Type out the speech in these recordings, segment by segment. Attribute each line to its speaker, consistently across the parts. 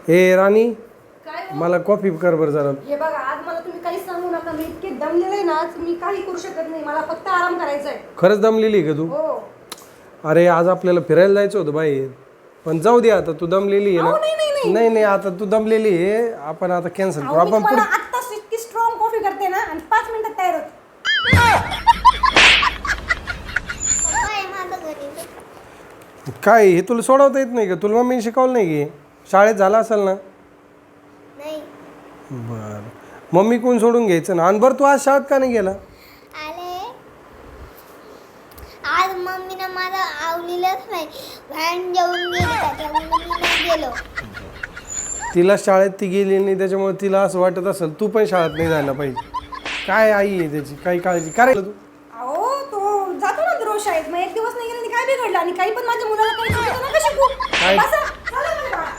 Speaker 1: ए राणी
Speaker 2: काय हो?
Speaker 1: मला कॉफी कर बरं जरा.
Speaker 2: हे बघा आज मला तुम्ही काही सांगू नका. मी इतके दमलेले ना आज मी काही करू शकत नाही. मला फक्त आराम करायचा आहे.
Speaker 1: खरंच दमलेली आहे का तू?
Speaker 2: हो.
Speaker 1: अरे आज आपल्याला फिरायला जायचं होतं बाई, पण जाऊ दे आता. तू दमलेली आहे
Speaker 2: अहो,
Speaker 1: ना?
Speaker 2: नाही.
Speaker 1: नाही नाही, आता तू दमलेली आहे. आपण आता कॅन्सल करू.
Speaker 2: अहो, मी
Speaker 1: आपण
Speaker 2: तुम्हाला
Speaker 1: पुढे
Speaker 2: आत्ताच इतकी स्ट्रॉंग कॉफी करते ना आणि 5 मिनिटात तयार होते.
Speaker 1: काय हे तुला सोडवता येत नाही का? तुला मम्मीने शिकवलं नाही की? शाळेत झाला असेल ना?
Speaker 3: नाही
Speaker 1: बरं, मम्मी कोण सोडून घ्यायचं ना. आणि बरं तू आज शाळेत का नाही गेला?
Speaker 3: आले आज मम्मीनं मला आवडीलच नाही. व्हॅन जेवून गेली त्याच्यामुळे मी नाही गेलो.
Speaker 1: तिला शाळेत ती गेली नाही त्याच्यामुळे तिला असं वाटत असेल तू पण शाळेत नाही जायला पाहिजे. काय आई आहे त्याची, काही काळजी करायला तू.
Speaker 2: अहो तो जातो ना रोज शाळेत. मग एक दिवस नाही गेला आणि काय बिघडलं? आणि काही पण माझ्या मुलाला काही शिकवतो नका शिकू.
Speaker 1: काय?
Speaker 2: बसा, चला माझ्या बाळा.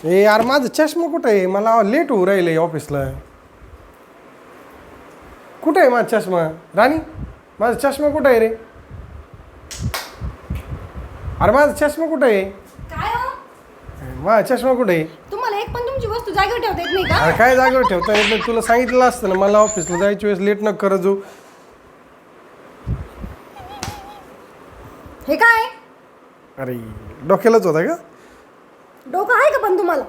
Speaker 1: ए यार माझा चष्मा कुठं आहे? मला लेट होऊ राहिलं ऑफिसला. कुठं आहे माझा चष्मा? राणी माझा चष्मा कुठं आहे रे? अरे माझा चष्मा कुठं आहे?
Speaker 2: काय हो?
Speaker 1: माझा चष्मा कुठे आहे?
Speaker 2: तुम्हाला एक पण तुमची वस्तू जागेवर ठेवता येत नाही का?
Speaker 1: अरे काय जागेवर ठेवता येत नाही? तुला सांगितलं असतं ना मला ऑफिसला जायच्या वेळेस लेट न करत जाऊ.
Speaker 2: हे काय?
Speaker 1: अरे डोक्यालाच होता का?
Speaker 2: डोकं आहे का पण तुम्हाला?